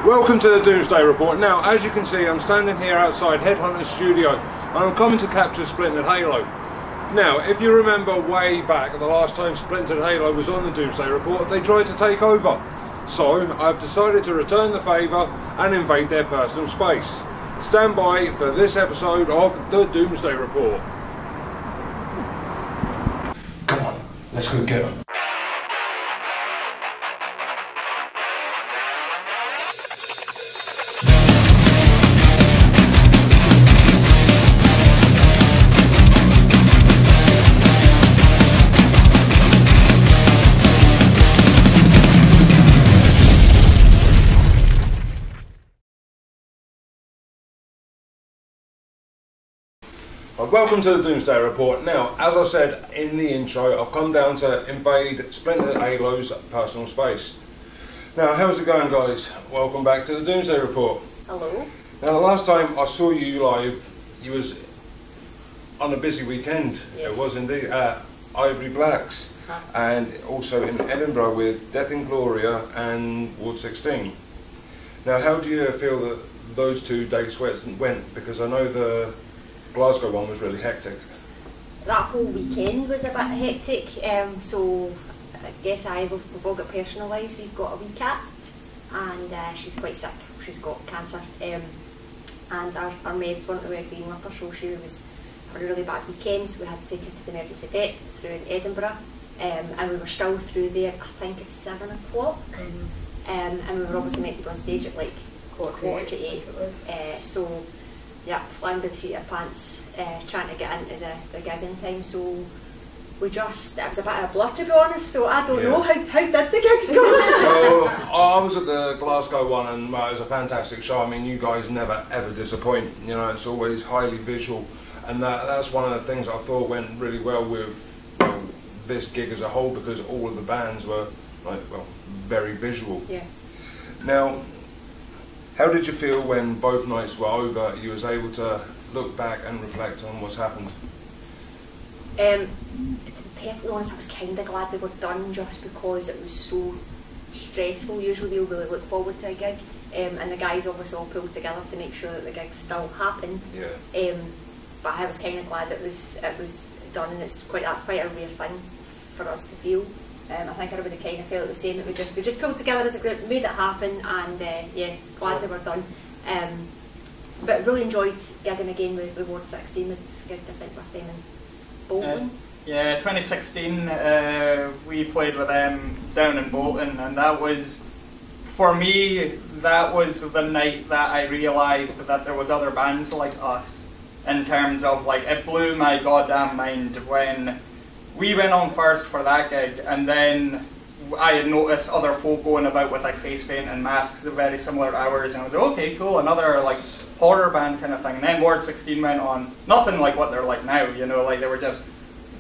Welcome to the Doomsday Report. Now, as you can see, I'm standing here outside Headhunter's studio and I'm coming to capture Splintered Halo. Now, if you remember way back, the last time Splintered Halo was on the Doomsday Report, they tried to take over. So, I've decided to return the favour and invade their personal space. Stand by for this episode of the Doomsday Report. Come on, let's go get them. Welcome to the Doomsday Report. Now, as I said in the intro, I've come down to invade Splintered Halo's personal space. Now, how's it going, guys? Welcome back to the Doomsday Report. Hello. Now, the last time I saw you live, you was on a busy weekend. Yes. It was indeed at Ivory Blacks, and also in Edinburgh with Death in Gloria and Ward 16. Now, how do you feel that those two dates went? Because I know the Glasgow one was really hectic. That whole weekend was a bit hectic, so I guess we've all got personal lives. We've got a wee cat and she's quite sick, she's got cancer, and our meds weren't really agreeing with her, so she was for a really bad weekend, so we had to take her to the emergency vet through in Edinburgh, and we were still through there, I think it's 7 o'clock, and we were obviously meant to go on stage at like quarter to 8, so yeah, flying by the seat of our pants, trying to get into the gig in time, so we just, it was a bit of a blur to be honest, so I don't know, how did the gigs go? Well, I was at the Glasgow one and it was a fantastic show. I mean, you guys never ever disappoint, you know, it's always highly visual, and that's one of the things I thought went really well with this gig as a whole, because all of the bands were like, well, very visual. Yeah. Now, how did you feel when both nights were over, you was able to look back and reflect on what's happened? To be perfectly honest, I was kind of glad they were done, just because it was so stressful. Usually we really look forward to a gig, and the guys obviously all pulled together to make sure that the gig still happened. Yeah. But I was kind of glad it was done, and that's quite a rare thing for us to feel. I think everybody kind of felt the same, that we just pulled together as a group, made it happen, and yeah, glad they were done. But really enjoyed gigging again with Ward 16. It's good to think with them in Bolton. Yeah, 2016 we played with them down in Bolton, and that was, for me, that was the night that I realised that there was other bands like us, in terms of like, it blew my goddamn mind when we went on first for that gig, and then I had noticed other folk going about with like face paint and masks of very similar hours, and I was like, okay, cool, another like horror band kind of thing. And then Ward 16 went on, nothing like what they're like now, you know, like they were just,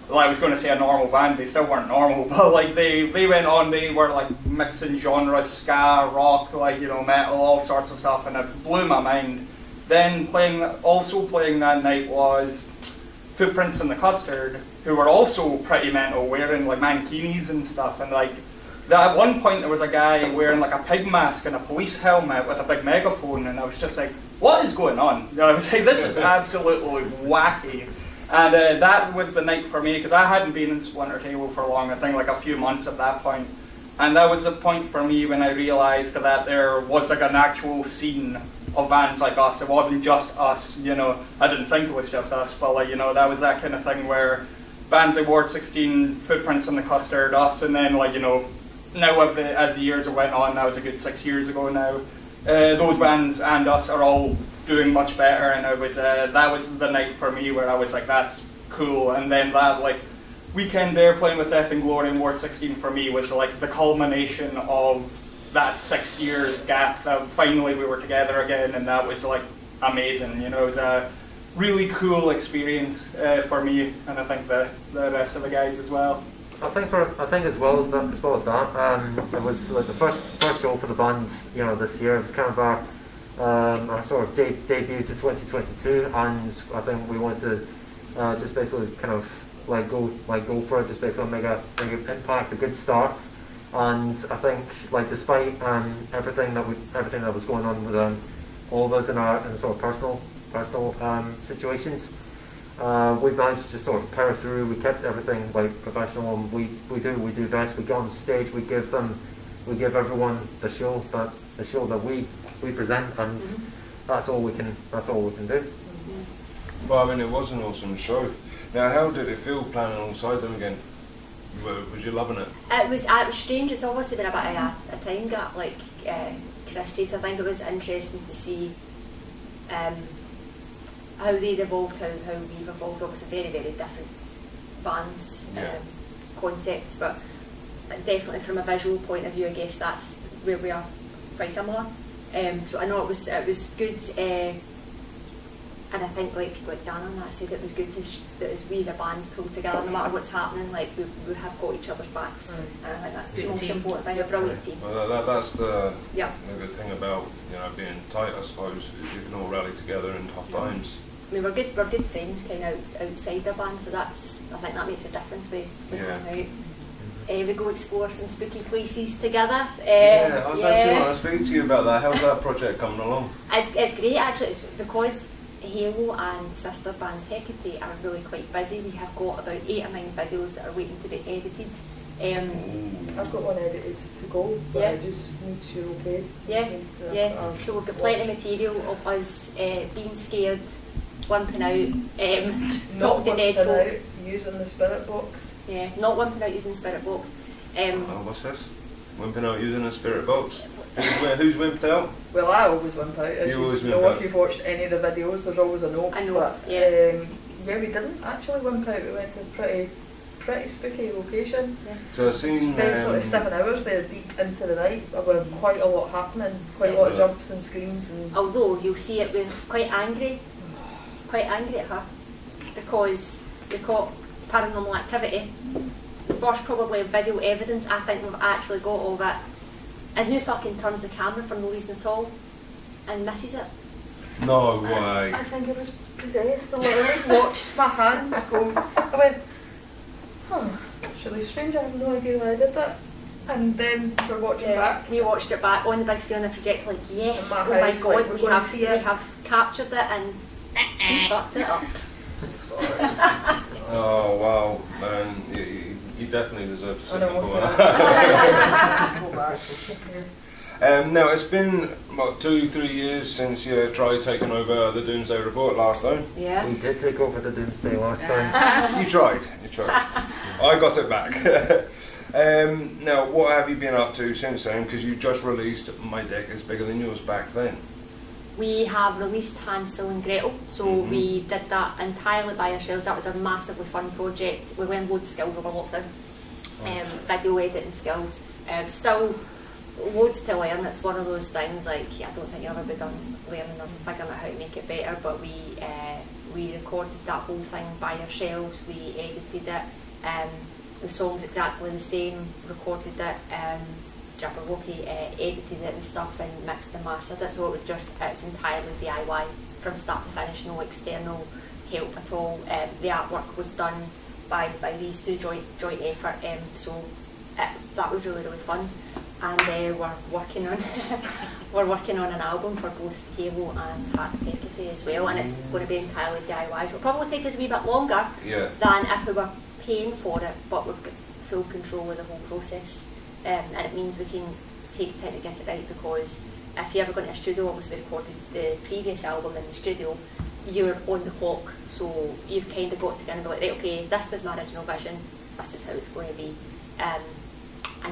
well, I was going to say a normal band, they still weren't normal, but like they went on, they were like mixing genres, ska, rock, like, you know, metal, all sorts of stuff, and it blew my mind. Then also playing that night was Footprints in the Custard, who were also pretty mental, wearing like mankinis and stuff, and like at one point there was a guy wearing like a pig mask and a police helmet with a big megaphone, and I was just like, what is going on? I was like, this is absolutely wacky. And that was the night for me, because I hadn't been in Splintered Halo for long, I think like a few months at that point, and that was the point for me when I realised that there was like an actual scene of bands like us. It wasn't just us, you know. I didn't think it was just us, but like, you know, that was that kind of thing where bands like Ward 16, Footprints in the Custard, us, and then like, you know, now as the years went on, that was a good 6 years ago now, those bands and us are all doing much better, and it was that was the night for me where I was like, that's cool. And then that like weekend there playing with Death in Glory and Ward 16 for me was like the culmination of that 6 years gap, that finally we were together again, and that was like amazing, you know. It was a really cool experience for me, and I think the rest of the guys as well. I think as well as that, it was like the first show for the band, you know, this year. It was kind of our sort of debut to 2022, and I think we wanted to just basically kind of like go for it, just basically make an impact, a good start. And I think, like, despite everything that was going on with all of us in sort of personal situations, we managed to sort of power through. We kept everything like professional, and we do best. We get on stage, we give everyone the show that we present, and that's all we can do. Well, I mean, it was an awesome show. Now, how did it feel playing alongside them again? Was you loving it? It was strange. It's obviously been a bit of a time gap, like Chris said. So I think it was interesting to see how they'd evolved, how we've evolved. Obviously, very, very different bands, concepts, but definitely from a visual point of view, I guess that's where we are quite similar. So I know it was good. And I think, like Dan on that said, it was good that as we as a band pulled together, no matter what's happening, like we have got each other's backs, and I think that's the most important thing. A brilliant team. Well, that's the good thing about being tight, I suppose. Is you can all rally together in tough times. I mean, we're good friends, kind of outside the band, so I think that makes a difference with going out. We go explore some spooky places together. I was actually want to speak to you about that. How's that project coming along? It's great actually. It's because Halo and sister band Hecate are really quite busy. We have got about 8 or 9 videos that are waiting to be edited. I've got one edited to go, but I just need you okay. So we've got plenty of material of us being scared, wimping out, not talking to dead folk. Using the spirit box. Yeah, not wimping out using the spirit box. What's this? Wimping out using a spirit box? Who's wimped out? Well, I always wimp out. As you know, if you've watched any of the videos, there's always a note. I know. But, we didn't actually wimp out. We went to a pretty spooky location. Yeah. So I've seen. Spent sort of 7 hours there, deep into the night, with quite a lot happening, quite a lot of jumps and screams. And although you'll see it, we're quite angry at her because we caught paranormal activity. The worst probably video evidence I think we've actually got of it. And who fucking turns the camera for no reason at all and misses it? No way. I think it was possessed. I literally watched my hands go. I went, that's really strange. I have no idea why I did that. And then we're watching back. We watched it back on the big screen on the projector, like, yes, oh my god, like, we have captured it, and she fucked it up. Sorry. Oh wow, man. You definitely deserve to sit in the corner. Now, it's been, what, 2-3 years since you tried taking over the Doomsday Report last time? Yeah. We did take over the Doomsday last time. You tried. I got it back. Now, what have you been up to since then? Because you just released My Dick Is Bigger Than Yours back then. We have released Hansel and Gretel, so we did that entirely by ourselves. That was a massively fun project. We learned loads of skills over lockdown, video editing skills. Still loads to learn. It's one of those things, like, I don't think you'll ever be done learning or figuring out how to make it better, but we recorded that whole thing by ourselves. We edited it. The song's exactly the same, recorded it. Jabberwocky edited it and stuff and mixed and mastered it, so it's entirely DIY from start to finish, no external help at all. The artwork was done by these two, joint effort, so that was really fun. And we're working on an album for both Halo and Hecate as well, and it's going to be entirely DIY, so it'll probably take us a wee bit longer than if we were paying for it, but we've got full control of the whole process. And it means we can take time to get it right, because if you ever go into a studio, obviously we recorded the previous album in the studio, you're on the clock, so you've kind of got to kind of be like, right, okay, this was my original vision, this is how it's going to be, and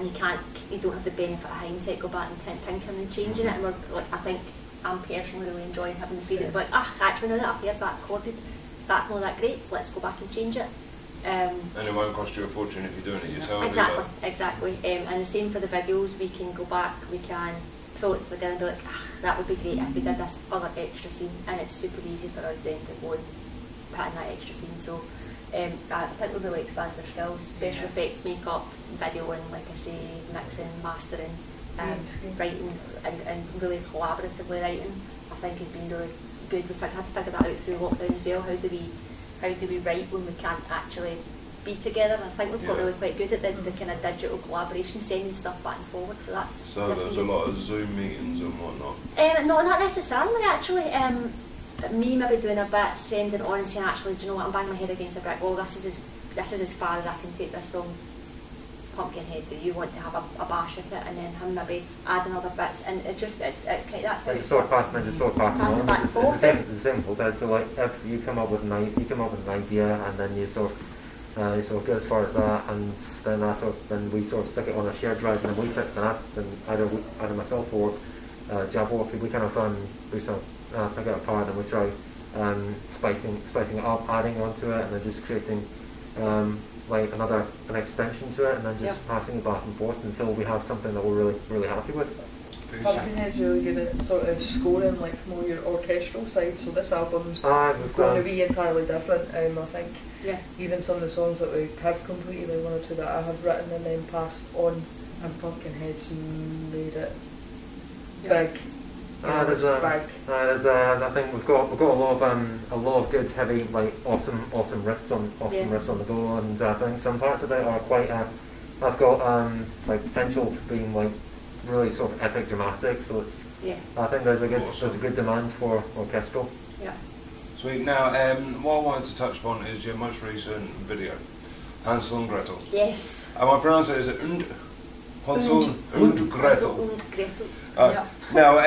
you don't have the benefit of hindsight, go back and tinkering and changing it, and I think I'm personally really enjoying having the freedom to be like, actually now that I've heard that recorded, that's not that great, let's go back and change it. And it won't cost you a fortune if you're doing it yourself. Exactly. And the same for the videos. We can go back, we can throw it together and be like, that would be great if we did this other extra scene, and it's super easy for us then to go and put in that extra scene. So I think we've really expanded our skills, special effects, makeup, videoing, like I say, mixing, mastering, writing, and really collaboratively writing, I think has been really good. We've had to figure that out through lockdown as well. How do we write when we can't actually be together, and I think we've got really quite good at the kind of digital collaboration, sending stuff back and forward. So that's there's a lot of Zoom meetings and whatnot. No, not necessarily actually. Me maybe doing a bit, sending on and saying, actually, do you know what, I'm banging my head against a brick wall. This is as far as I can take this song. Pumpkinhead, do you want to have a bash at it, and then him maybe adding other bits, and it's kind of that's how just sort of passing on. back and It's forth. the same whole thing. So like if you come up with an idea, and then you sort of go as far as that, and then we sort of stick it on a shared drive, and then we pick that, then either myself or Jabor, we kind of we sort of pick it apart, and we try spicing it up, adding onto it, and then just creating like an extension to it, and then just passing it back and forth until we have something that we're really happy with. Pumpkinhead's really good at sort of scoring, like more your orchestral side, so this album's going to be entirely different. I think even some of the songs that we have completed, like one or two that I have written and then passed on, and Pumpkinhead's made it big. I think we've got a lot of good, heavy, like awesome riffs on the go, and I think some parts of it are quite have got like potential for being like really sort of epic, dramatic. So it's I think there's a good demand for orchestral. Yeah. Sweet. Now, what I wanted to touch upon is your most recent video, Hansel and Gretel. Yes. Am I pronouncing it as Hansel and Gretel? Now,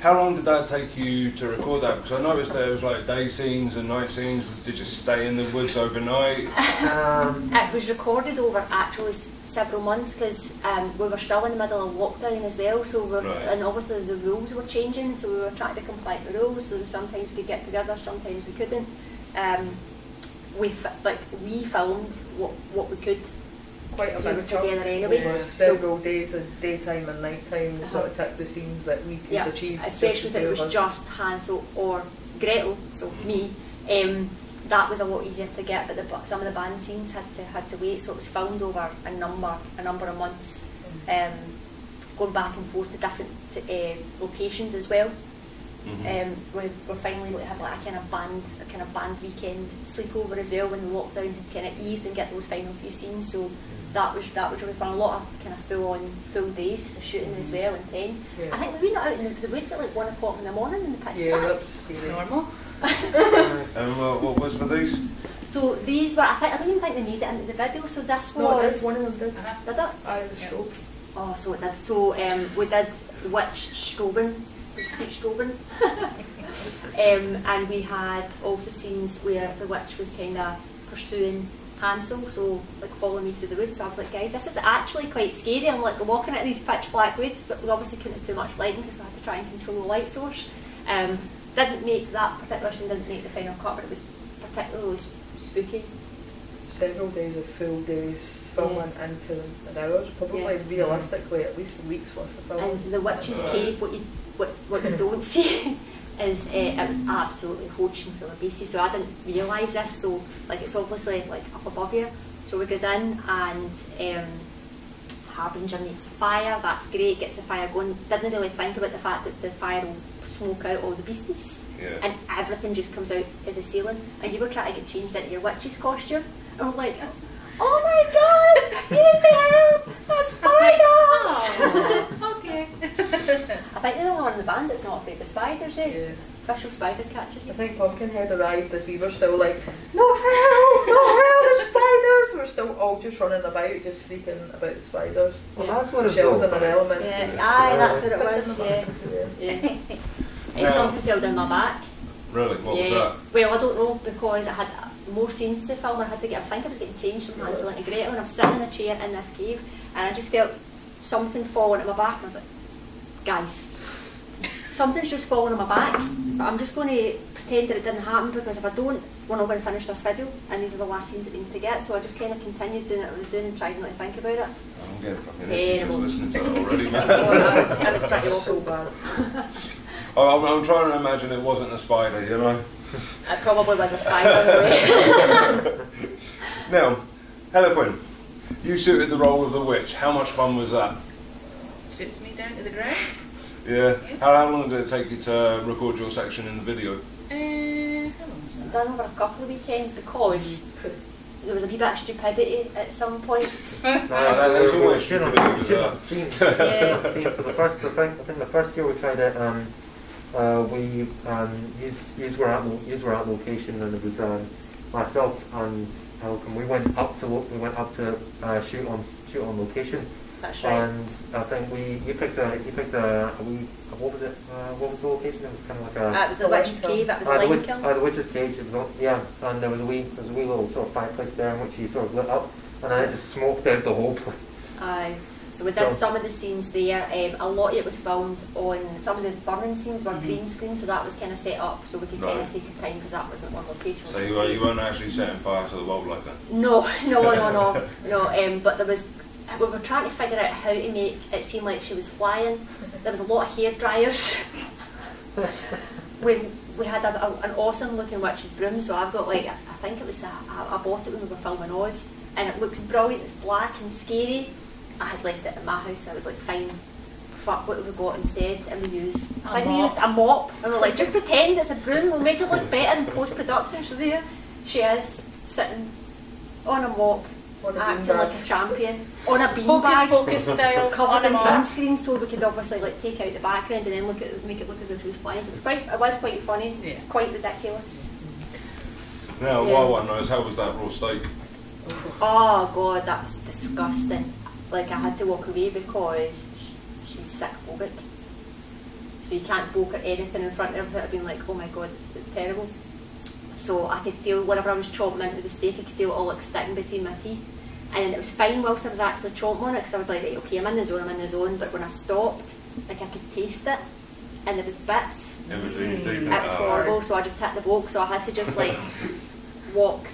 how long did that take you to record that? Because I noticed there was like day scenes and night scenes. Did you stay in the woods overnight? It was recorded over actually several months, because we were still in the middle of lockdown as well. So and obviously the rules were changing, so we were trying to comply with the rules. So sometimes we could get together, sometimes we couldn't. We filmed what we could. Quite a so big together anyway. Several days of daytime and nighttime, sort of took the scenes that we could achieve. Especially if it was just Hansel or Gretel, so me. That was a lot easier to get, but some of the band scenes had to wait. So it was filmed over a number of months, going back and forth to different locations as well. We're finally able to have like a kind of band weekend sleepover as well when the lockdown had kind of eased, and get those final few scenes. So that was really fun. A lot of kind of full days shooting as well, intense. Yeah. I think we went out in the woods at like 1 o'clock in the morning in the pitch black. That was scary. Normal. And what was for these? So these were, I don't even think they made it into the video. So this was one of them did. Did it? I was strobe. Oh, so it did. So we did the witch Strobin. Strobin. And we had also scenes where the witch was kind of pursuing Hansel, so like following me through the woods. So I was like, guys, this is actually quite scary. I'm like walking at these pitch black woods, but we obviously couldn't have too much lighting because we had to try and control the light source. Didn't make that particular scene, didn't make the final cut, but it was particularly spooky. Several days of full days filming into an hours, probably realistically at least a week's worth of filming. And the witch's cave, what you don't see is it was absolutely hoaching full of beasties. So I didn't realise this. So like it's obviously like up above you. So we goes in, and Harbinger makes a fire. That's great, gets the fire going. Didn't really think about the fact that the fire will smoke out all the beasties, and everything just comes out of the ceiling. And you were trying to get changed into your witch's costume, and we're like, oh my god, you need to help! That's spiders! Okay. I think you're the only one in the band that's not afraid of spiders, eh? Yeah. Official spider catcher. I think Pumpkinhead arrived as we were still like, no help, there's spiders! We're still all just running about, just freaking about the spiders. Well, that's what it Shells was. in an element. Yeah. Aye, that's what it was, yeah. It's something fell down my back. Really? What was that? Well, I don't know, because I had more scenes to film. I think I was getting changed from Hansel into Gretel, and I was sitting in a chair in this cave, and I just felt something falling at my back, and I was like, guys, something's just fallen on my back, but I'm just going to pretend that it didn't happen, because if I don't, we're not going to finish this video, and these are the last scenes that we need to get. So I just kind of continued doing what I was doing and tried not to think about it. I'm getting fucking itchy just listening to it already, man. It was pretty awful. So bad. I'm trying to imagine it wasn't a spider, you know? It probably was a spider anyway. Now, Eloquent, you suited the role of the witch. How much fun was that? Suits me down to the ground. Yeah. How long did it take you to record your section in the video? How long was that? Done over a couple of weekends, because there was a wee bit of stupidity at some points. There's always stupidity with that. So I think the first year we tried it, yous were at location, and it was myself and Malcolm. We went up to shoot on location. That's right. And I think you picked a what was it? What was the location? It was kind of like a. It was the Witch's Cave. It was a lime kiln. The Witch's Cave. It was and there was a wee little sort of fireplace there in which you sort of lit up, and then it just smoked out the whole place. Aye. So we did some of the scenes there. A lot of it was filmed on some of the burning scenes were green screen, so that was kind of set up so we could kind of take our time because that wasn't one location. So you weren't actually setting fire to the world like that? No. But there was. We were trying to figure out how to make it seem like she was flying. There was a lot of hair dryers. We had an awesome looking witch's broom, so I've got like, I think it was, I bought it when we were filming Oz, and it looks brilliant, it's black and scary. I had left it in my house, so I was like, fine, fuck, what have we got instead? And we used a mop, and we're like, just pretend it's a broom, we'll make it look better in post-production. So there she is, sitting on a mop, acting like a champion on a beanbag, Focus style, covered in green screen, so we could obviously like take out the background and then make it look as if she was flying. So it was quite funny, quite ridiculous. Now, what I want to know is, how was that raw steak? Oh god, that was disgusting. Like, I had to walk away because she's sick phobic. So you can't poke at anything in front of her. I've been like, oh my god, it's terrible. So I could feel, whenever I was chomping into the steak, I could feel it all like sticking between my teeth. And then it was fine whilst I was actually chomping on it, because I was like, right, okay, I'm in the zone. But when I stopped, like, I could taste it, and there was bits. In between your teeth. It was horrible, so I just hit the bloke, so I had to just like walk.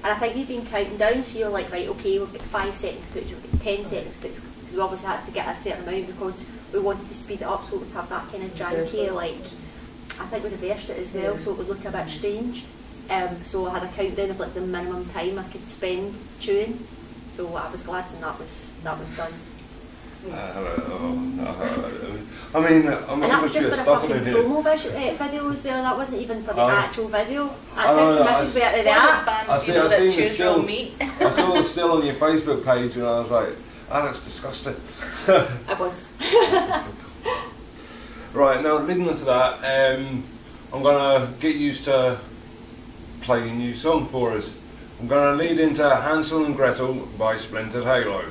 And I think we've been counting down, so you're like, right, okay, we've got 5 seconds footage, we've got 10 seconds footage, because we obviously had to get a certain amount because we wanted to speed it up so we'd have that kind of janky, like, I think we reversed it as well, so it would look a bit strange. So I had a countdown of like the minimum time I could spend chewing, so I was glad when that was done. I mean, and that was just for a fucking promo video as well. That wasn't even for the actual video. That's how committed we are to that. I saw the still on your Facebook page, and I was like, oh, that's disgusting. It was. Right, now leading into that, I'm gonna get used to playing a new song for us. I'm going to lead into Hansel and Gretel by Splintered Halo.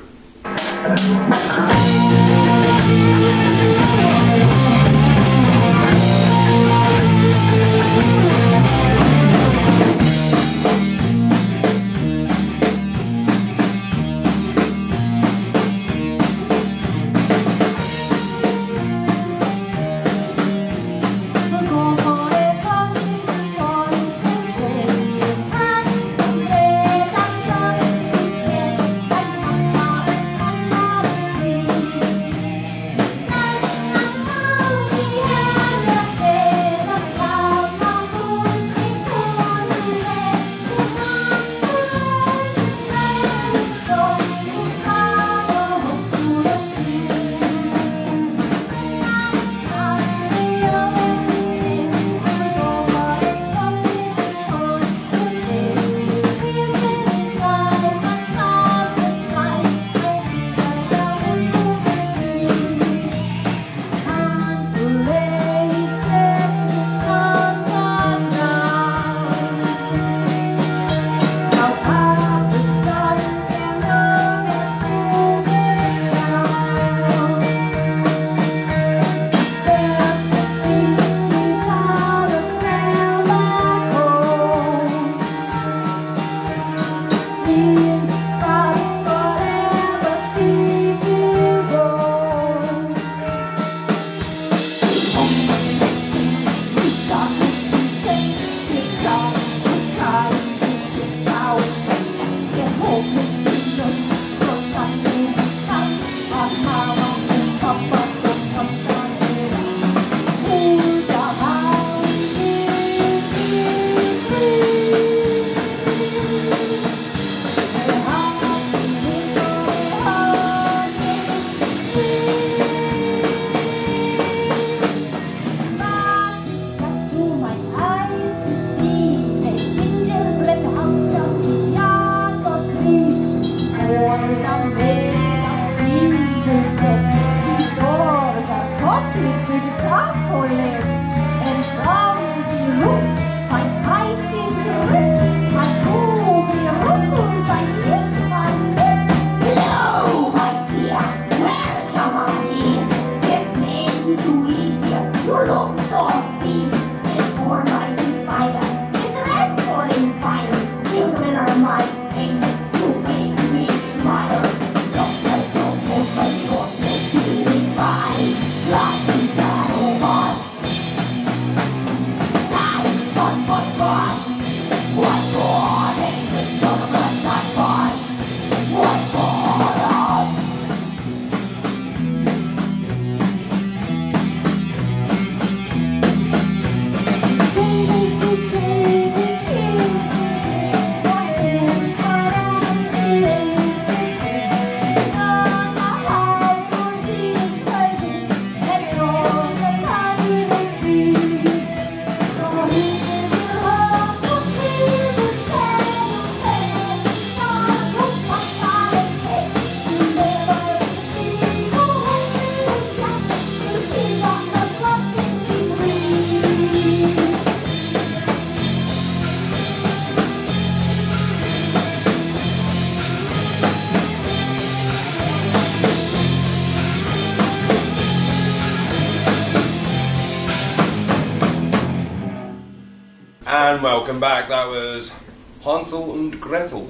And welcome back. That was Hansel and Gretel.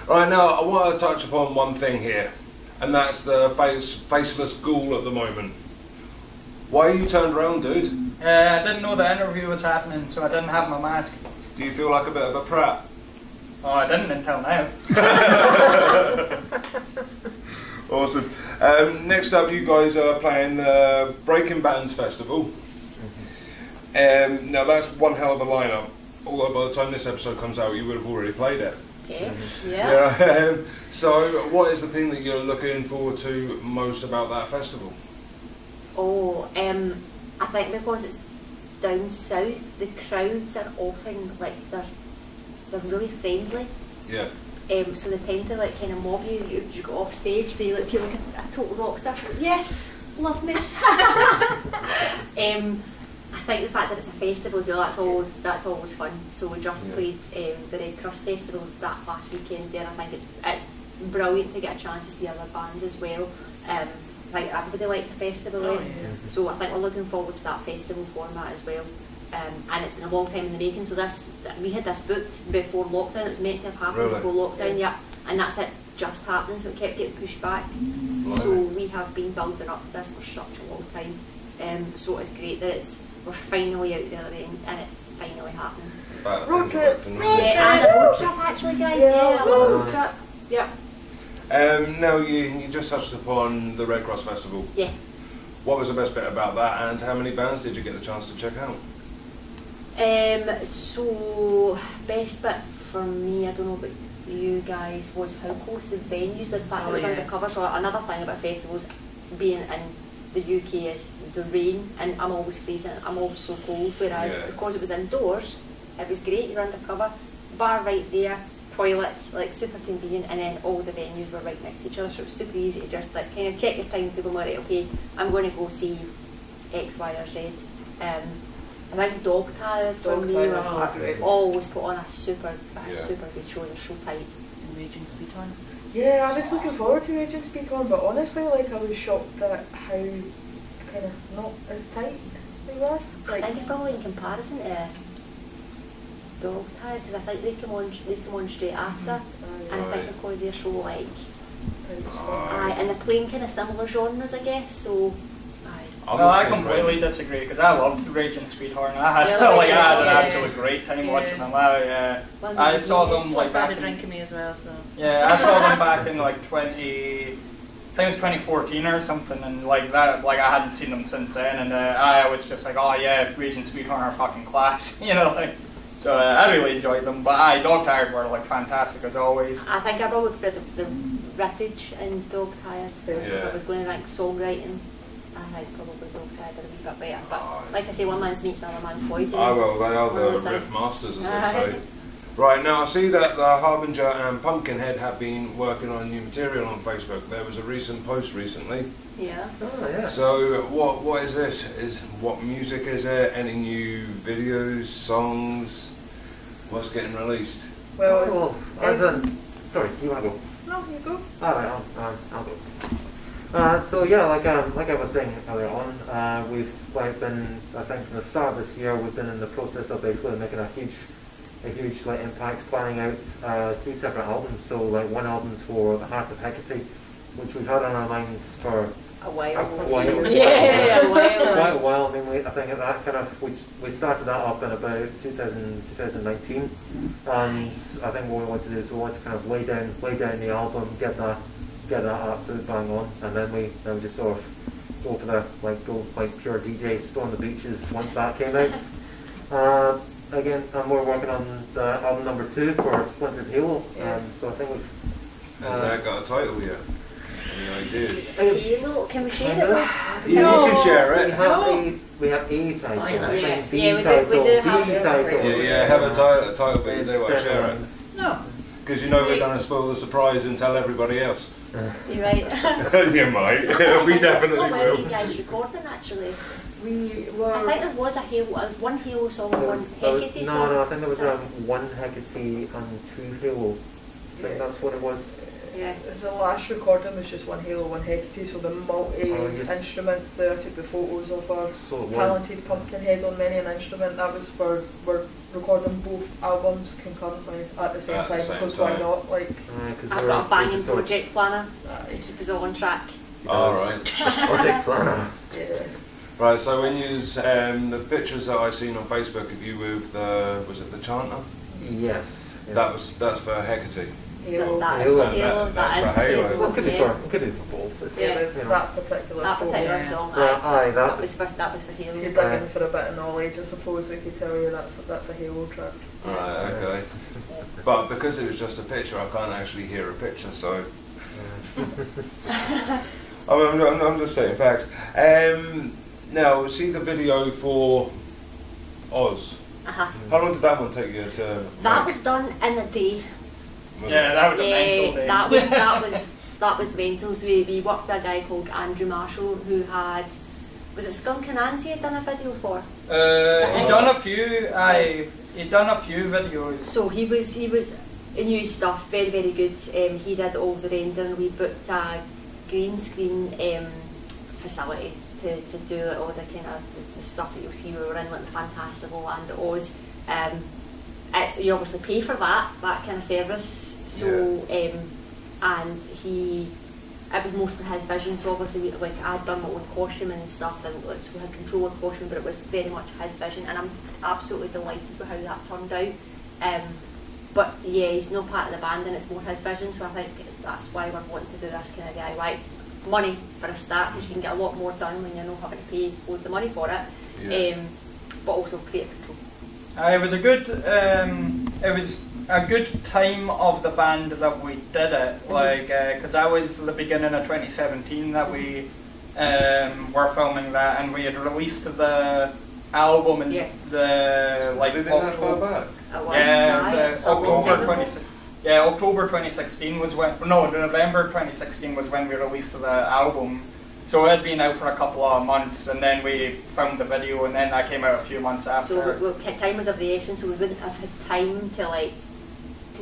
Right, now I want to touch upon one thing here, and that's the faceless ghoul at the moment. Why are you turned around, dude? I didn't know the interview was happening, so I didn't have my mask. Do you feel like a bit of a prat? Oh, I didn't until now. Awesome. Next up, you guys are playing the Breaking Bands Festival. Now that's one hell of a lineup. Although by the time this episode comes out, you would have already played it. Okay. Yeah. So, what is the thing that you're looking forward to most about that festival? Oh, I think because it's down south, the crowds are often like they're really friendly. Yeah. So they tend to like kind of mob you. You go off stage, so you like feel like a total rock star. Yes, love me. I think the fact that it's a festival as well, that's always fun. So we just played the Red Cross Festival that last weekend there. I think it's brilliant to get a chance to see other bands as well. Like everybody likes a festival, so I think we're looking forward to that festival format as well. And it's been a long time in the making. So we had this booked before lockdown. It was meant to have happened before lockdown, and that's it just happening. So it kept getting pushed back. So we have been building up to this for such a long time. So it's great that we're finally out there and it's finally happening. Road trip! And a road trip actually, guys. Yeah, I love a road trip. Yeah. Now you just touched upon the Red Cross Festival. Yeah. What was the best bit about that, and how many bands did you get the chance to check out? So best bit for me, I don't know about you guys, was how close the venues, the fact that it was undercover. So another thing about festivals being in the UK is the rain, and I'm always freezing, I'm always so cold, whereas because it was indoors, it was great. You're undercover, bar right there, toilets, like super convenient, and then all the venues were right next to each other, so it was super easy to just like kind of check your timetable and go, right, okay, I'm going to go see X, Y or Z. I think Dog Tire for me always put on a super good show. They're so tight. And Raging Speedhorn. Yeah, I was looking forward to Raging Speedhorn, but honestly, like, I was shocked at how kind of not as tight they were. Like, I think it's probably in comparison to Dog Tire, because I think they come on straight after, and I think because they're so like, and they're playing kind of similar genres, I guess. So. No, I completely disagree, because I loved Raging Speedhorn. I had an absolute great time watching them. I saw them like had a drink in me as well, so. Yeah, I saw them back in like 2014 or something, and like that, like I hadn't seen them since then, and I was just like, oh yeah, Raging Speedhorn are fucking class, you know, like. So I really enjoyed them, but Dog Tired were like fantastic as always. I think I probably prefer the riffage in Dog Tired. So if I was going to rank songwriting, I think probably Dog Tired are a wee bit better. But like I say, one man's meat's another man's poison. Well, they are the riff masters, as I say. Right, now I see that the Harbinger and Pumpkinhead have been working on new material on Facebook. There was a recent post recently. Yeah. Oh, yeah. So what is this? What music is it? Any new videos, songs? What's getting released? Well, sorry, you want to go? no, you go. Alright, I'll go. So yeah, like I was saying earlier on, we've been, I think from the start of this year, we've been in the process of basically making a huge like impact, planning out 2 separate albums. So like one album's for The Heart of Hecate, which we've had on our minds for a while. Quite a while. I mean, I think that kind of we started that up in about 2019, and I think what we want to do is we want to kind of lay down the album, get that absolute bang on, and then we just sort of go for the pure DJ Storm the Beaches once that came out. Again, and we're working on the album number 2 for Splintered Halo. So I think we've. Has that got a title yet? Any ideas? Halo? Can we share it? Yeah, you can share it. We have a title. Yeah, we do have a title. Yeah, have a title, but you don't want to share it. No. Because you know we're going to spoil the surprise and tell everybody else. You're right. You might. We definitely Where were will. you guys recording actually? We were. I think there was a Halo. There was one Halo song and one Hecate song. No, I think there was one Hecate and 2 Halo. I think that's what it was. Yeah. The last recording was just one Halo, one Hecate, so the multi-instrument there, I took the photos of our talented Pumpkinhead on many an instrument. That was for, we're recording both albums concurrently at the same time, because why not? Like, I've got a banging project planner to keep us all on track. Alright. Project planner. Yeah. Right, so when you use the pictures that I seen on Facebook of you with was it the Chanter? Yes. That's for Hecate. Halo. That is for Halo. That is for Halo. Well, it could be for both. It's, that particular song. That was for Halo. If you're digging for a bit of knowledge, I suppose we could tell you that's a Halo track. Right, okay. But because it was just a picture, I can't actually hear a picture, so. I'm just saying facts. Now, see the video for Oz. How long did that one take you to That was done in a day. Yeah, that was a mental day. That was mental. So we worked with a guy called Andrew Marshall who had, was it Skunk and Nancy had done a video for? He'd done a few videos. So he knew his stuff, very, very good. He did all the rendering. We booked a green screen facility to do all the kind of the stuff that you'll see. We were in like the Fantastical Land at Oz. You obviously pay for that kind of service. So and it was mostly his vision. So obviously I'd done my own costume and stuff, and so we had control of the costume, but it was very much his vision, and I'm absolutely delighted with how that turned out. But yeah, he's no part of the band, and it's more his vision. So I think that's why we're wanting to do this kind of DIY. It's money for a start, because you can get a lot more done when you're not having to pay loads of money for it. But also creative control. It was a good time of the band that we did it, because that was the beginning of 2017 that we were filming that, and we had released the album in October 2016 was when, November 2016 was when we released the album. So it had been out for a couple of months, and then we filmed the video, and then that came out a few months after. So time was of the essence, so we wouldn't have had time to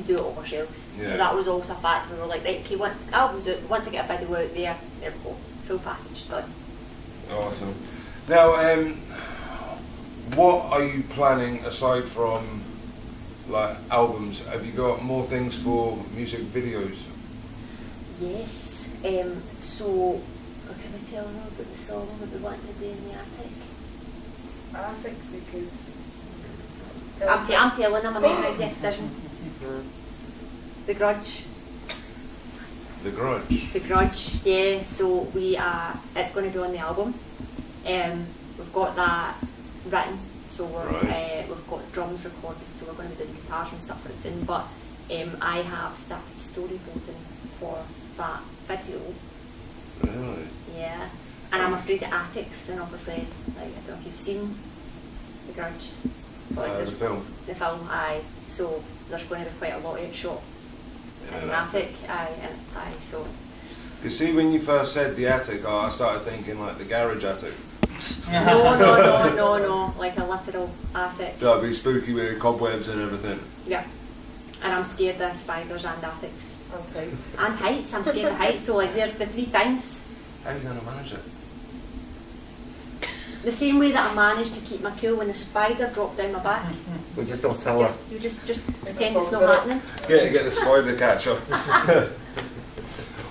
do it all ourselves. Yeah. So that was also a fact. We were like, right, okay, the album's out, we want to get a video out there we go, full package, done. Awesome. Now, what are you planning aside from albums? Have you got more things for music videos? Yes. So. Can we tell them about the song that we want to do in the attic? I think we could. I'm telling them, I made my exec decision. The Grudge. The Grudge? The Grudge, yeah. So it's going to be on the album. We've got that written, so we've got drums recorded, so we're going to be doing guitars and stuff for it soon. But I have started storyboarding for that video. Really? Yeah, and I'm afraid of attics, and obviously, I don't know if you've seen The Grudge. The film. The film, aye. So there's going to be quite a lot of it shot in the attic. So. You see, when you first said the attic, I started thinking like the garage attic. No, like a literal attic. So it'd be spooky with cobwebs and everything. Yeah. And I'm scared of spiders and attics. And heights. And heights, I'm scared of heights, so like they're the three things. How are you going to manage it? The same way that I managed to keep my cool when the spider dropped down my back. We just don't tell her. You just pretend it's not happening. Get the spider catcher.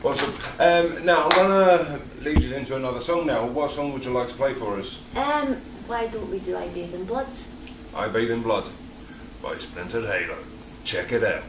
Awesome. Now I'm gonna lead you into another song now. What song would you like to play for us? Why don't we do I Bathe in Blood? I Bathe in Blood by Splintered Halo. Check it out.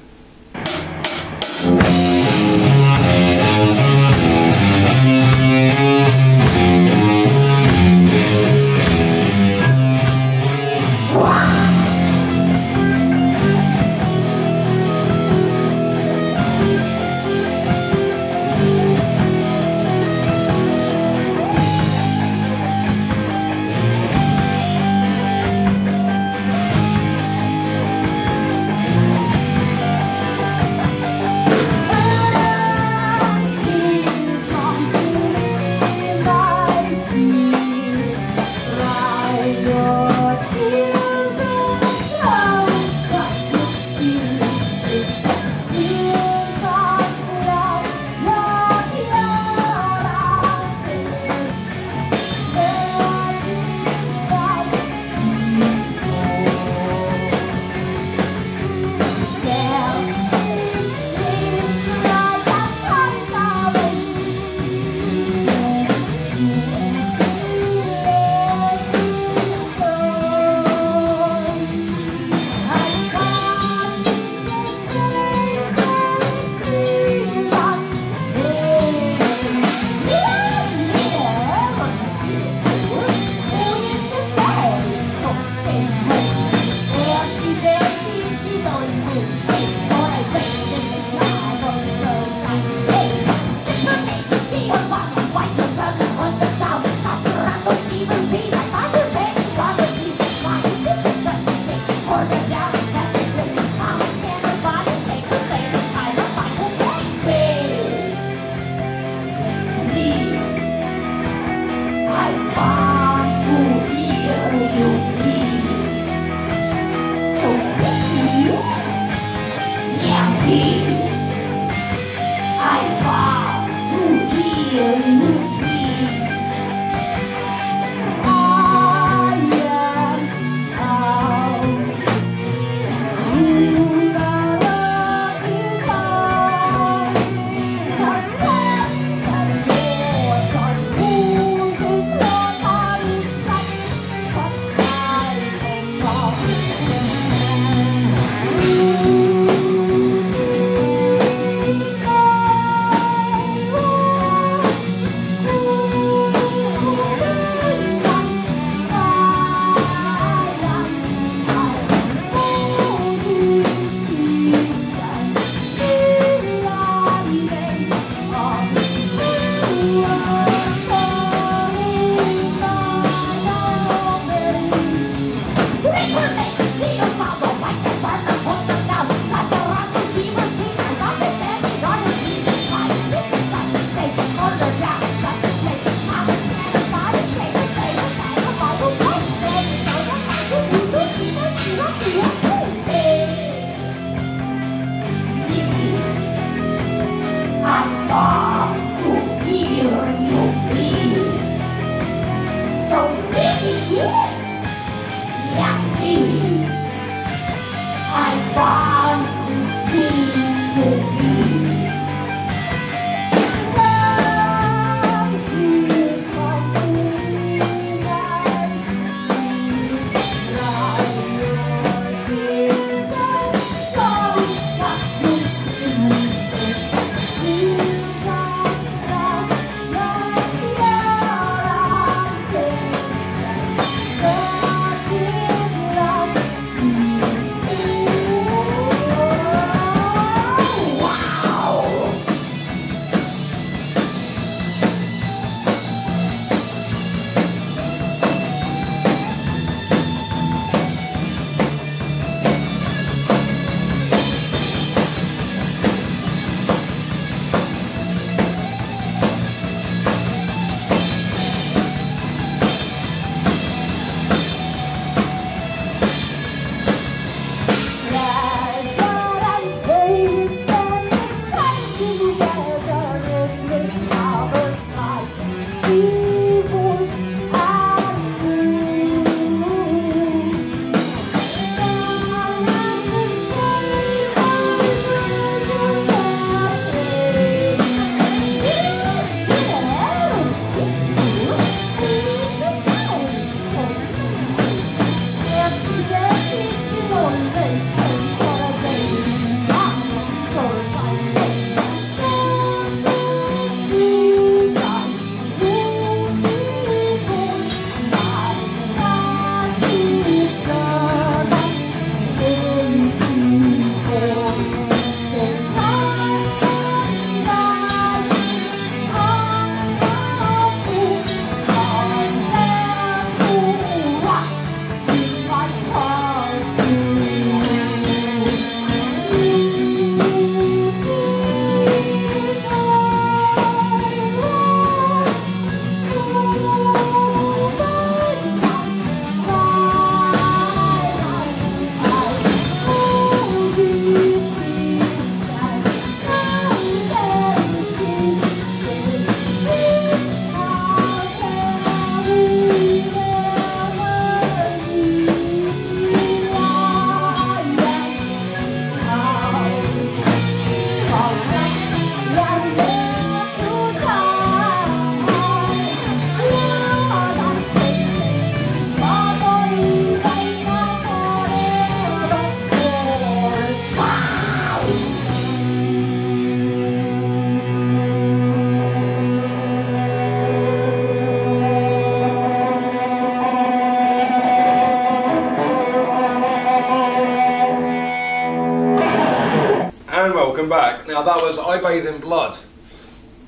welcome back. Now that was I Bathe in Blood.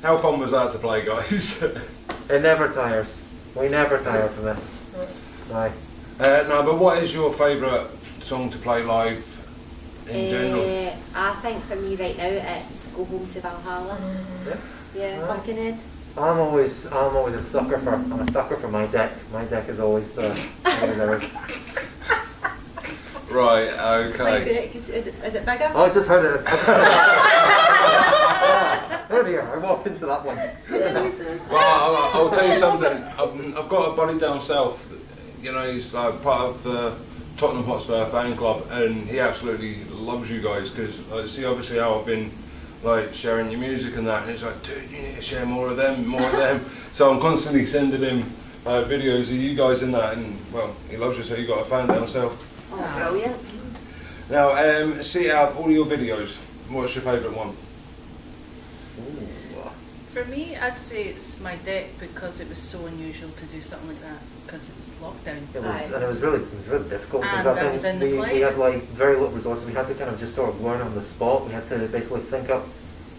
How fun was that to play, guys? It never tires. We never tire from it. Aye. No, but what is your favourite song to play live in general? I think for me right now it's Go Home to Valhalla. Yeah, Pumpkinhead. I'm always a sucker for. I'm a sucker for my deck. My deck is always the. Right. Okay. Is it bigger? Oh, I just heard it. Oh dear, I walked into that one. Well, I'll tell you something. I've got a buddy down south. You know, he's like part of the Tottenham Hotspur fan club, and he absolutely loves you guys because I see obviously how I've been like sharing your music and that, and it's like, dude, you need to share more of them. So I'm constantly sending him videos of you guys in that, and well, he loves you, so you got a fan down south. Oh, brilliant. Now, see, out of all your videos, what's your favourite one? For me, I'd say it's my deck because it was so unusual to do something like that because it was lockdown. And it was really difficult because And I was in the we had like very little resources. We had to kind of just sort of learn on the spot. We had to basically think up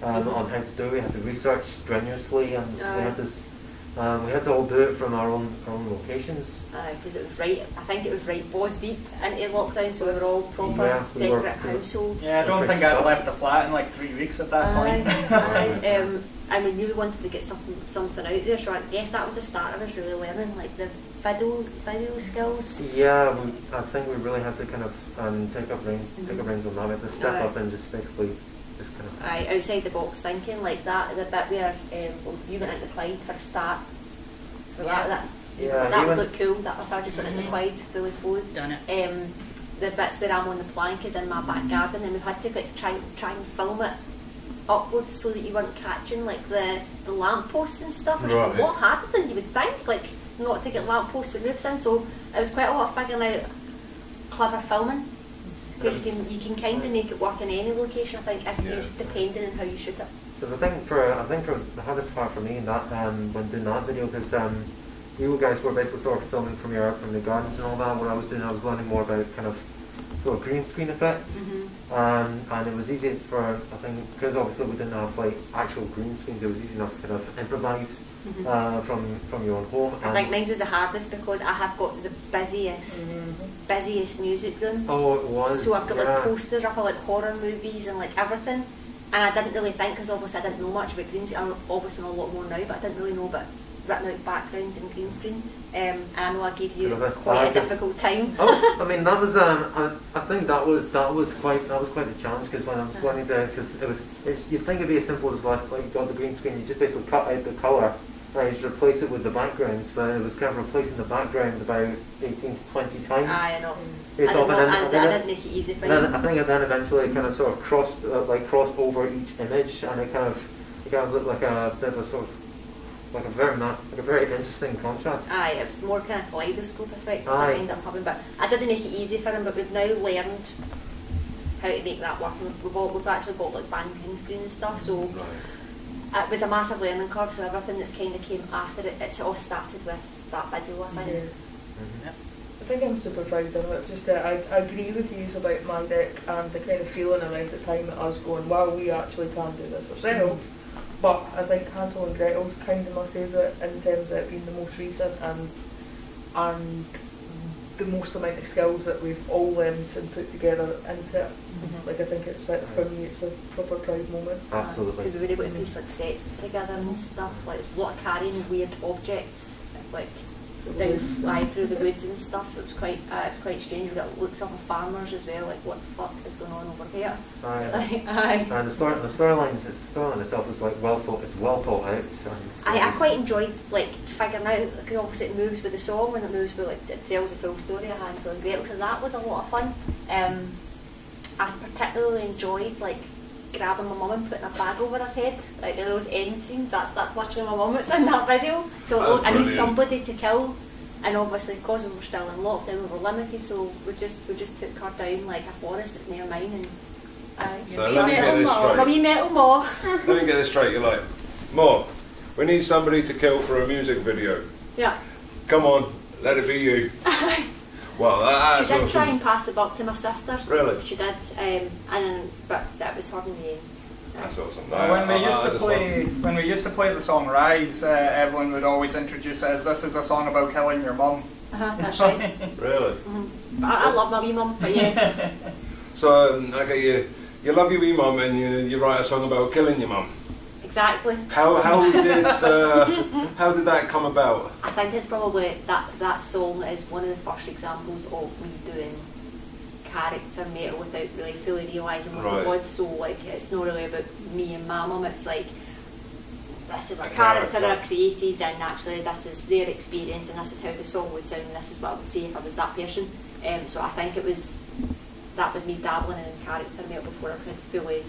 on how to do it. We had to research strenuously, and we had to all do it from our own locations. Because it was right. I think it was right balls deep into lockdown, so we were all proper separate households. Yeah, I don't think I'd left the flat in like 3 weeks at that point. And we really wanted to get something out there, so I guess that was the start of us really learning like the video skills. Yeah, I think we really had to kind of take up reins on that. We had to step up and just basically just kind of outside the box thinking like that. The bit where you went into Clyde for a start, so that would look cool. That if I just went into Clyde fully clothed. Done it. The bits where I'm on the plank is in my back garden, and we've had to like try and film it upwards so that you weren't catching like the lampposts and stuff, which is a lot harder than you would think, like not to get lampposts and roofs in, so it was quite a lot of figuring out clever filming, because you can kind of make it work in any location, I think, if you're depending on how you shoot it. Because I think for the hardest part for me in that when doing that video, because you guys were basically sort of filming from the gardens and all that. What I was doing, I was learning more about kind of sort of green screen effects, and it was easy for, I think, because obviously we didn't have like actual green screens, it was easy enough to kind of improvise from your own home. I think mine was the hardest because I have got the busiest music room. Oh, it was. So I've got like posters up of like horror movies and like everything, and I didn't really think, because obviously I didn't know much about green screen. I obviously know a lot more now, but I didn't really know about written out backgrounds and green screen, and I know I gave you quite a difficult time. I mean, that was I think that was quite the challenge, because when I was learning to, because you'd think it'd be as simple as like you got the green screen, you just basically cut out the colour and you just replace it with the backgrounds, but it was kind of replacing the backgrounds about 18 to 20 times. I know. I didn't make it easy for you. I think it then eventually kind of sort of crossed over each image, and it kind of looked like a bit of a sort of like a very interesting contrast. Aye, it was more kind of kaleidoscope effect I ended up having, but I didn't make it easy for him. But we've now learned how to make that work. We've actually got like band green screen and stuff, so it was a massive learning curve. So everything that's kind of came after it, it's all started with that video, I think. I think I'm super proud of it. Just I agree with you about my deck and the kind of feeling around the time of us going, wow, we actually can do this ourselves. But I think Hansel and Gretel's kind of my favourite in terms of it being the most recent and the most amount of skills that we've all learned and put together into it. Like I think it's like, for me it's a proper proud moment. Absolutely. Because we were able to piece like sets together and stuff. Like there's a lot of carrying weird objects like down through the woods and stuff. So it was quite strange. We got looks of farmers as well. Like what the fuck is going on over there? Aye. And the storyline itself is like well thought out. I quite enjoyed like figuring out, because obviously it moves with the song and it moves with like it tells the full story of Hansel and Gretel. So that was a lot of fun. I particularly enjoyed like grabbing my mum and putting a bag over her head, like in those end scenes. That's literally my mum that's in that video. So I need somebody to kill, and obviously because we were still in lockdown, we were limited, so we just took her down like a forest that's near mine, and so let me get this straight. My wee metal maw. Let me get this straight. You're like, Ma, we need somebody to kill for a music video. Yeah. Come on, let it be you. Well, that's she did awesome. try and pass the buck to my sister. Really? She did, but that was her in the end. That's awesome. When we used to play the song Rise, everyone would always introduce it as this is a song about killing your mum. That's right. Really? Mm-hmm. I love my wee mum, but yeah. So, okay, you love your wee mum and you write a song about killing your mum. Exactly. How did that come about? I think it's probably that song is one of the first examples of me doing character metal without really fully realising what it was. So like, it's not really about me and my mum. It's like, this is a character I've created, and actually this is their experience, and this is how the song would sound, and this is what I would say if I was that person. So I think that was me dabbling in character metal before I could fully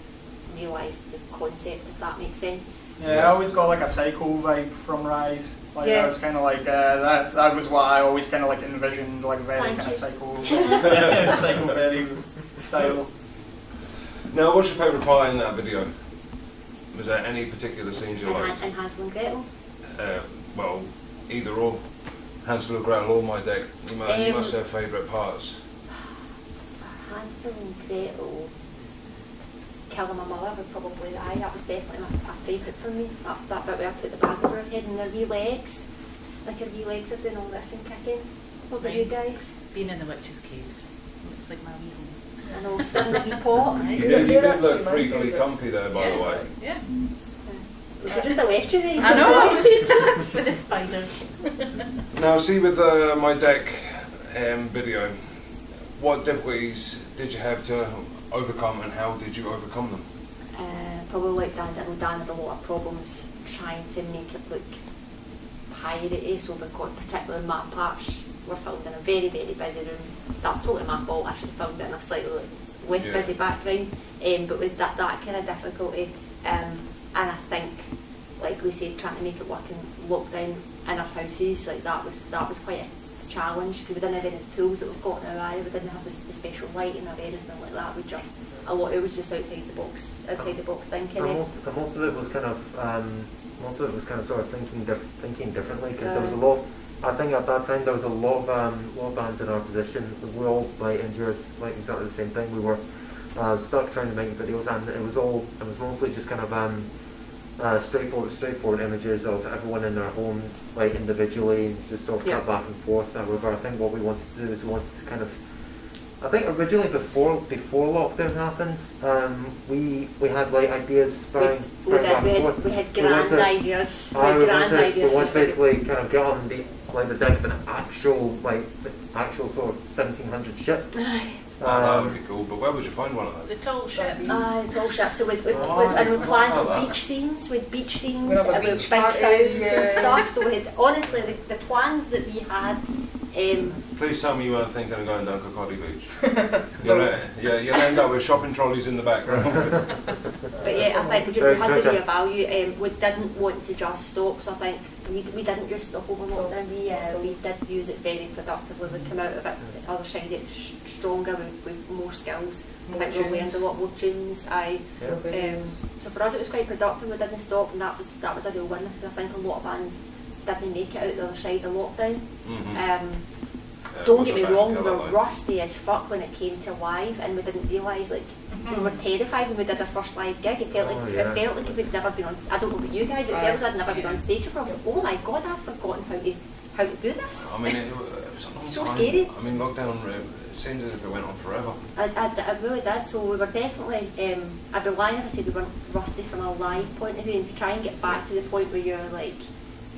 realise the concept, if that makes sense. Yeah, I always got like a psycho vibe from Rise. Like that was kind of like that was what I always kind of like envisioned, like very kind of psycho, psycho very style. Now, what's your favourite part in that video? Was there any particular scenes you liked? And Hansel and Gretel. Well, either or. Hansel and Gretel or my deck. You must have favourite parts. Hansel and Gretel. Killing my mother would probably that was definitely my favourite for me. That bit where I put the bag over her head and their wee legs. Like her wee legs are doing all this and kicking. What about you guys? Being in the witch's cave. It's like my wee home. I know, stirring the wee pot. You did look freakily comfy there, by the way. Yeah. We could just have left you there. I know. With the spiders. Now, see with my deck video, what difficulties did you have to overcome, and how did you overcome them? Probably like Dan had a lot of problems trying to make it look piratey, so because particularly my parts were filmed in a very, very busy room. That's totally my fault. I should have filmed it in a slightly less busy background, but with that kind of difficulty, and I think, like we said, trying to make it work in lockdown in our houses, like that was quite a challenge, because we didn't have any tools that we've got now either. We didn't have the special lighting or anything like that. It was just outside the box thinking. And most of it was kind of sort of thinking differently, because there was a lot. I think at that time there was a lot of bands in our position. We all endured like exactly the same thing. We were stuck trying to make videos, and it was mostly just kind of straightforward images of everyone in their homes, like individually, and just sort of cut back and forth. However, I think what we wanted to do is we wanted to kind of, I think originally before lockdown happens, we had like ideas sparring back and forth. We had grand ideas. We wanted to basically kind of get on the deck of an actual sort of 1700 ship. That would be cool, but where would you find one of those? The tall ship. The tall ship. So with plans of beach scenes, with big crowds and stuff. So we had, honestly, the plans that we had. Please tell me you weren't thinking of going down Kokori Beach. You'll end up with shopping trolleys in the background. But yeah, I think we had to reevaluate. We didn't want to just stop, so I think we didn't just stop over lockdown. We did use it very productively. We came out of it the other side it stronger with more skills. I think we learned a lot more tunes. So for us it was quite productive. We didn't stop, and that was a real win. I think a lot of bands didn't make it out the other side of lockdown. Don't get me wrong, we were rusty as fuck when it came to live, and we didn't realise, like, we were terrified when we did our first live gig. It felt like we'd never been on. I don't know about you guys, but it felt like I'd never been on stage before. I was like, oh my god, I've forgotten how to do this. I mean, it was a long so time. Scary. I mean, lockdown, it seems as if it went on forever. I really did. So we were definitely. I'd be lying if I said we weren't rusty from a live point of view, and to try and get back to the point where you're like,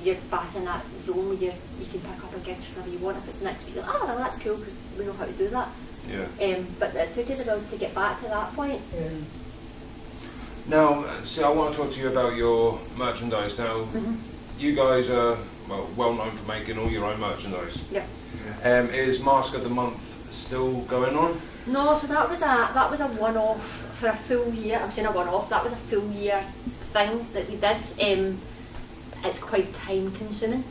you're back in that zone where you can pick up a gig just whenever you want. If it's next week, you're like, oh, well, that's cool because we know how to do that. Yeah. But it took us a while to get back to that point. Now, see, I want to talk to you about your merchandise. Now, you guys are well known for making all your own merchandise. Yeah. Is Mask of the Month still going on? No, so that was a one-off for a full year. I'm saying a one-off. That was a full year thing that we did. It's quite time consuming.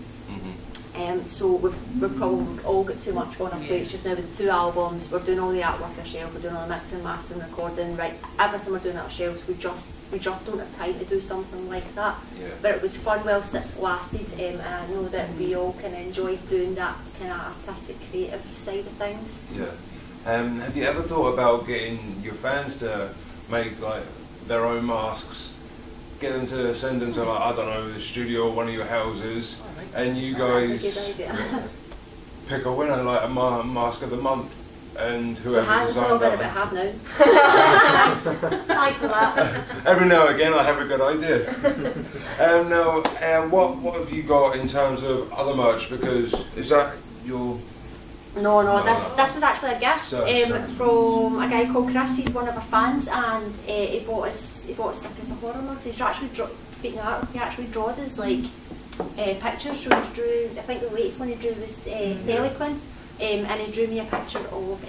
So we've probably all got too much on our plates just now with the 2 albums. We're doing all the artwork ourselves, we're doing all the mixing, mastering, recording, everything we're doing ourselves. We just don't have time to do something like that. But it was fun whilst it lasted, and I know that we all kind of enjoyed doing that kind of artistic, creative side of things. Yeah. Have you ever thought about getting your fans to make like their own masks, get them to send them to, like, I don't know, the studio or one of your houses, and you guys pick a winner, like a mask of the month, and whoever designed that. I have now. Thanks for that. Every now and again I have a good idea. Now, what have you got in terms of other merch? Because is that your... No, this was actually a gift from a guy called Chris. He's one of our fans, and he bought us like a horror mugs. He actually speaking of art, he actually draws us like pictures. So he drew, I think the latest one he drew was Pelican, and he drew me a picture of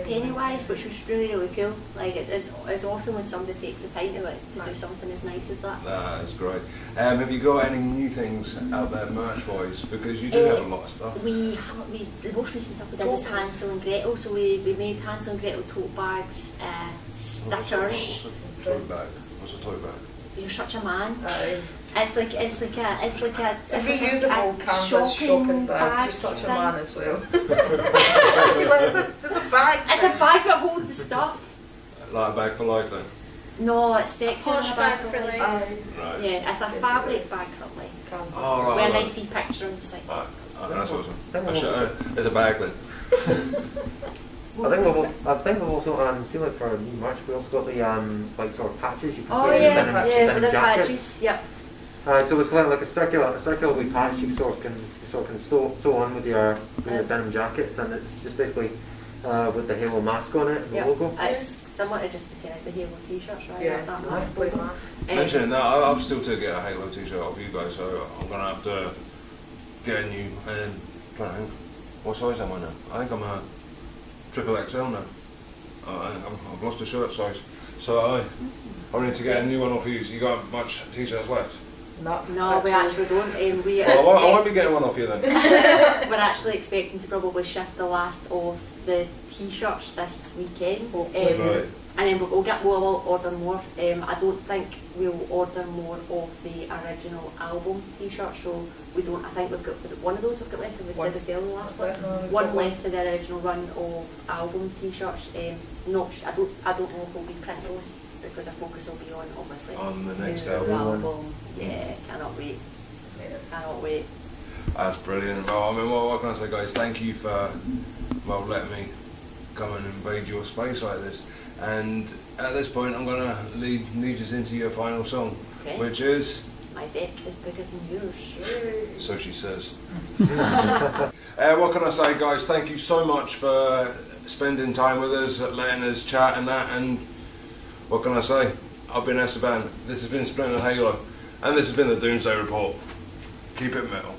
Pennywise, which was really cool. Like it's awesome when somebody takes the time to do something as nice as that. That is great. Have you got any new things out there merch wise? Because you do have a lot of stuff. The most recent stuff we did was Hansel and Gretel. So we made Hansel and Gretel tote bags, stickers. What's a tote bag? You're such a man. It's a reusable canvas shopping bag. You're such a man as well. There's a bag. It's a bag that holds the stuff. Like a bag for life then? No, it's sexy. Posh bag for life. Right. Yeah, it's a fabric bag for life. Oh, right. With a nice wee picture on the side. That's awesome. There's a bag then. I think we've also seen, like, for new merch, we also got the like sort of patches you can put in the denim jackets. patches. Yep. So it's like a circular wee patch you sort of can sew on with your denim jackets, and it's just basically with the Halo mask on it, the logo. It's similar to just the Halo t-shirts, right? Yeah, that mask. Mentioning that, I've still to get a Halo t-shirt off you guys, so I'm gonna have to get a new. Trying to think, what size am I now? I think I'm a XXL now. I've lost a shirt size, so I need to get a new one off you. So you got much t-shirts left? No, we actually don't. I won't be getting one off you then. We're actually expecting to probably shift the last of the t-shirts this weekend, right. and then we'll order more. I don't think we'll order more of the original album t-shirts, so we don't. I think we've got, was it one of those we've got left? Did we sell the last one? One left of the original run of album t-shirts. I don't know if we'll reprint those, because our focus will be on, obviously, on the next album. Yeah, cannot wait. Cannot wait. That's brilliant. Well, I mean, what can I say, guys? Thank you for letting me come and invade your space like this. And at this point, I'm going to lead us into your final song, which is... My deck is bigger than yours. So she says. What can I say, guys? Thank you so much for spending time with us, letting us chat and that. And what can I say? I've been Esteban. This has been Splintered Halo. And this has been the Doomsday Report. Keep it metal.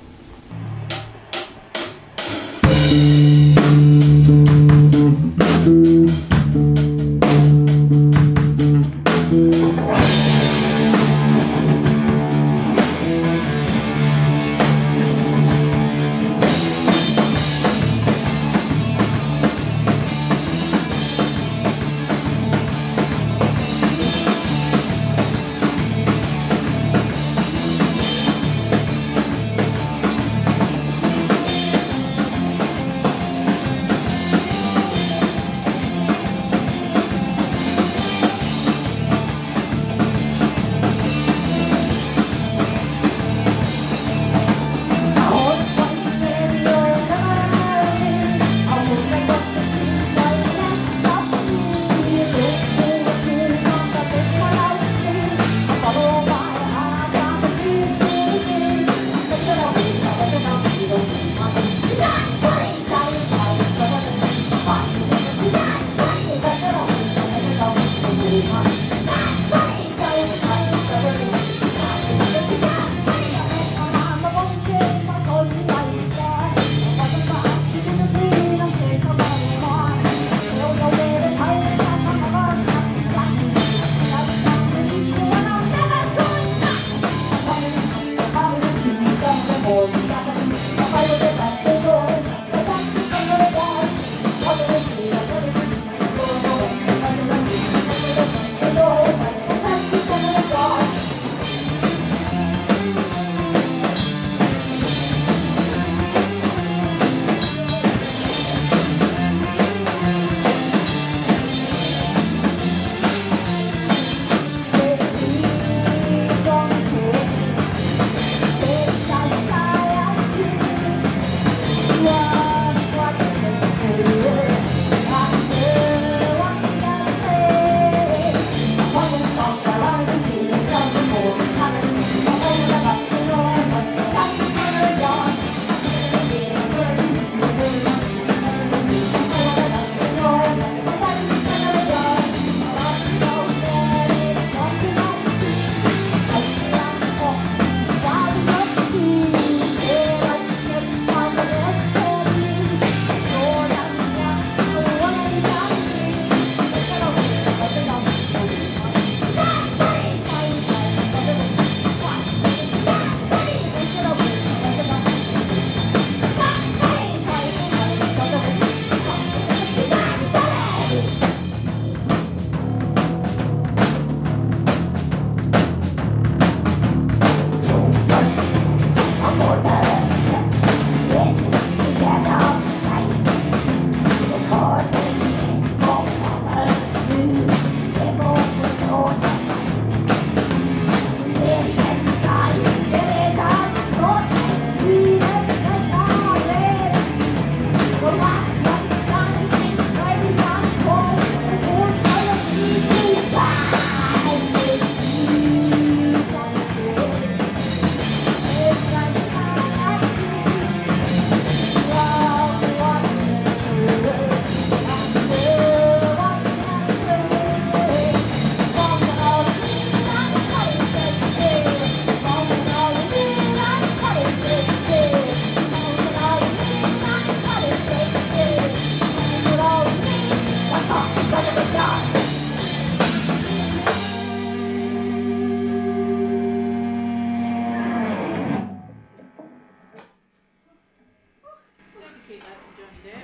You do?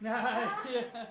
Nah, yeah.